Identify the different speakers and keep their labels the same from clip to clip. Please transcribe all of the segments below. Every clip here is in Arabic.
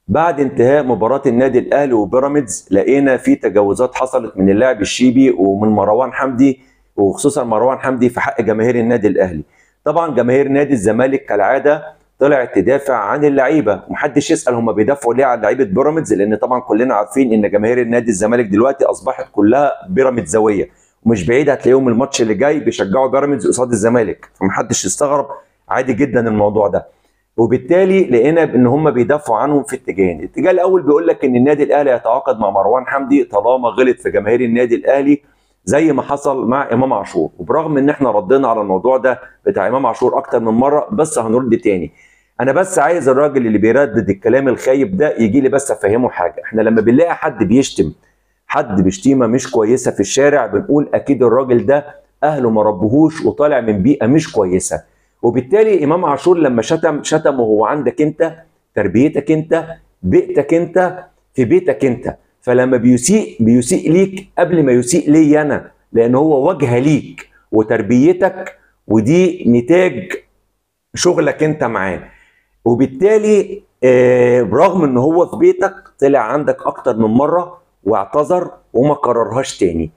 Speaker 1: بعد انتهاء مباراة النادي الاهلي وبيراميدز لقينا في تجاوزات حصلت من اللاعب الشيبي ومن مروان حمدي، وخصوصا مروان حمدي في حق جماهير النادي الاهلي. طبعا جماهير نادي الزمالك كالعاده طلعت تدافع عن اللعيبه، ومحدش يسال هم بيدافعوا ليه عن لعيبه بيراميدز، لان طبعا كلنا عارفين ان جماهير النادي الزمالك دلوقتي اصبحت كلها بيراميدزاويه، ومش بعيد هتلاقيهم الماتش اللي جاي بيشجعوا بيراميدز قصاد الزمالك، فمحدش يستغرب، عادي جدا الموضوع ده. وبالتالي لقينا ان هم بيدافعوا عنهم في اتجاهين. الاتجاه الاول بيقول لك ان النادي الاهلي يتعاقد مع مروان حمدي طالما غلط في جماهير النادي الاهلي زي ما حصل مع امام عاشور، وبرغم ان احنا ردينا على الموضوع ده بتاع امام عاشور اكتر من مره، بس هنرد تاني. انا بس عايز الراجل اللي بيردد الكلام الخايب ده يجي لي بس افهمه حاجه. احنا لما بنلاقي حد بيشتم حد بشتيمه مش كويسه في الشارع بنقول اكيد الراجل ده اهله ما ربوهوش وطالع من بيئه مش كويسه. وبالتالي امام عاشور لما شتم وهو عندك انت، تربيتك انت، بيئتك انت، في بيتك انت، فلما بيسيء ليك قبل ما يسيء لي انا، لان هو وجه ليك وتربيتك، ودي نتاج شغلك انت معاه. وبالتالي برغم ان هو في بيتك طلع عندك اكتر من مره واعتذر وما كررهاش تاني،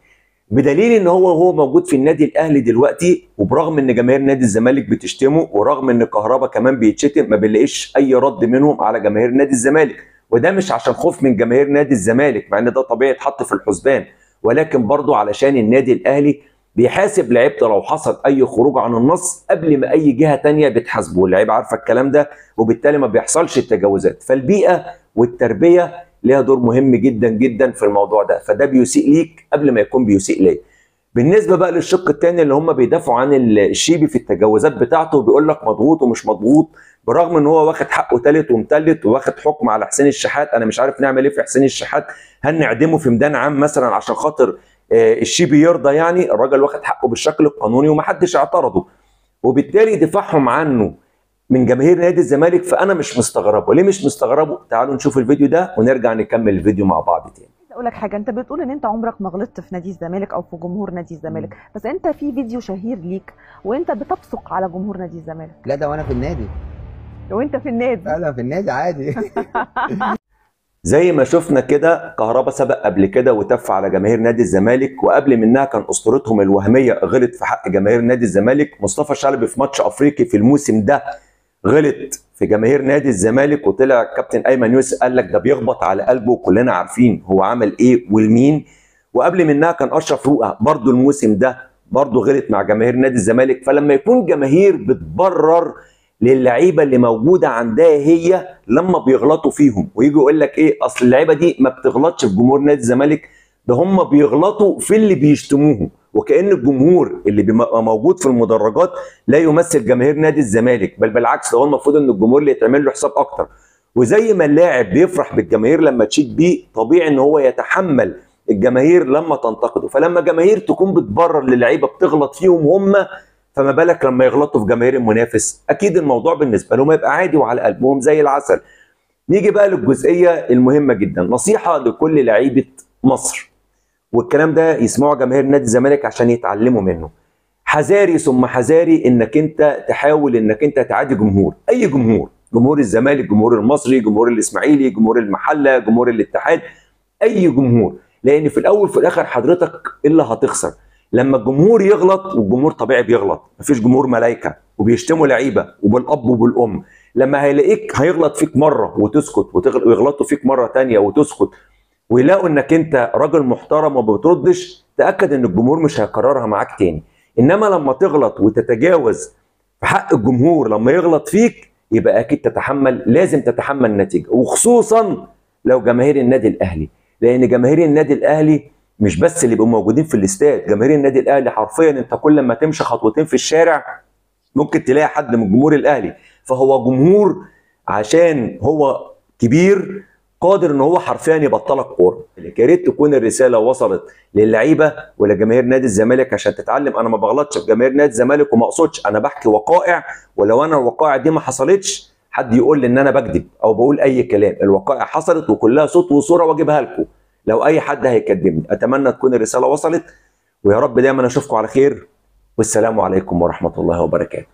Speaker 1: بدليل ان هو موجود في النادي الاهلي دلوقتي، وبرغم ان جماهير نادي الزمالك بتشتمه، ورغم ان كهربا كمان بيتشتم، ما بنلاقيش اي رد منهم على جماهير نادي الزمالك. وده مش عشان خوف من جماهير نادي الزمالك، مع ان ده طبيعي يتحط في الحسبان، ولكن برضه علشان النادي الاهلي بيحاسب لعيبته لو حصل اي خروج عن النص قبل ما اي جهه تانية بتحاسبه، اللعيبه عارفه الكلام ده، وبالتالي ما بيحصلش التجاوزات. فالبيئه والتربيه ليها دور مهم جدا جدا في الموضوع ده، فده بيسيء ليك قبل ما يكون بيسيء ليا. بالنسبه بقى للشق الثاني اللي هم بيدافعوا عن الشيبي في التجاوزات بتاعته، وبيقول لك مضغوط ومش مضغوط، برغم ان هو واخد حقه ثالث ومثلث، واخد حكم على حسين الشحات. انا مش عارف نعمل ايه في حسين الشحات، هل نعدمه في ميدان عام مثلا عشان خاطر الشيبي يرضى؟ يعني الراجل واخد حقه بالشكل القانوني ومحدش اعترضه، وبالتالي دفاعهم عنه من جماهير نادي الزمالك فانا مش مستغربه. ليه مش مستغربه؟ تعالوا نشوف الفيديو ده ونرجع نكمل الفيديو مع بعض تاني.
Speaker 2: اقول لك حاجه، انت بتقول ان انت عمرك ما غلطت في نادي الزمالك او في جمهور نادي الزمالك، بس انت في فيديو شهير ليك وانت بتبصق على جمهور نادي الزمالك.
Speaker 3: لا ده وانا في النادي.
Speaker 2: وانت في النادي؟
Speaker 3: لا انا في النادي عادي.
Speaker 1: زي ما شفنا كده كهربا سبق قبل كده وتف على جماهير نادي الزمالك، وقبل منها كان اسطورتهم الوهميه غلط في حق جماهير نادي الزمالك. مصطفى شلبي في ماتش افريقي في الموسم ده غلط في جماهير نادي الزمالك، وطلع كابتن ايمن يوسف قال لك ده بيخبط على قلبه، وكلنا عارفين هو عمل ايه والمين. وقبل منها كان اشرف رؤى برضه الموسم ده برضه غلط مع جماهير نادي الزمالك. فلما يكون جماهير بتبرر للعيبه اللي موجوده عندها هي لما بيغلطوا فيهم، ويجي يقول لك ايه اصل اللعيبه دي ما بتغلطش في جمهور نادي الزمالك، ده هم بيغلطوا في اللي بيشتموهم، وكأن الجمهور اللي بيبقى موجود في المدرجات لا يمثل جماهير نادي الزمالك، بل بالعكس ده هو المفروض ان الجمهور اللي يتعمل له حساب اكتر. وزي ما اللاعب بيفرح بالجماهير لما تشيد بيه، طبيعي ان هو يتحمل الجماهير لما تنتقده. فلما جماهير تكون بتبرر للعيبه بتغلط فيهم هم، فما بالك لما يغلطوا في جماهير المنافس؟ اكيد الموضوع بالنسبه لهم يبقى عادي وعلى قلبهم زي العسل. نيجي بقى للجزئيه المهمه جدا، نصيحه لكل لعيبه مصر، والكلام ده يسمعوا جماهير نادي الزمالك عشان يتعلموا منه. حذاري ثم حذاري انك انت تحاول انك انت تعادي جمهور، اي جمهور، جمهور الزمالك، جمهور المصري، جمهور الاسماعيلي، جمهور المحله، جمهور الاتحاد، اي جمهور، لان في الاول في الاخر حضرتك اللي هتخسر لما الجمهور يغلط. والجمهور طبيعي بيغلط، مفيش جمهور ملايكه، وبيشتموا لعيبه وبالاب وبالام. لما هيلاقيك هيغلط فيك مره وتسكت، ويغلطوا فيك مره ثانيه وتسكت، ويلاقوا انك انت راجل محترم وما بتردش، تاكد ان الجمهور مش هيكررها معاك تاني. انما لما تغلط وتتجاوز في حق الجمهور لما يغلط فيك، يبقى اكيد تتحمل، لازم تتحمل النتيجه، وخصوصا لو جماهير النادي الاهلي، لان جماهير النادي الاهلي مش بس اللي بيبقوا موجودين في الاستاد، جماهير النادي الاهلي حرفيا انت كل ما تمشي خطوتين في الشارع ممكن تلاقي حد من جمهور الاهلي. فهو جمهور عشان هو كبير قادر ان هو حرفيا يبطلك كوره. يا ريت تكون الرساله وصلت للعيبه ولجماهير نادي الزمالك عشان تتعلم. انا ما بغلطش في جماهير نادي الزمالك وما اقصدش، انا بحكي وقائع، ولو انا الوقائع دي ما حصلتش حد يقول لي ان انا بكذب او بقول اي كلام. الوقائع حصلت وكلها صوت وصوره واجيبها لكم لو اي حد هيكذبني. اتمنى تكون الرساله وصلت، ويا رب دايما اشوفكم على خير، والسلام عليكم ورحمه الله وبركاته.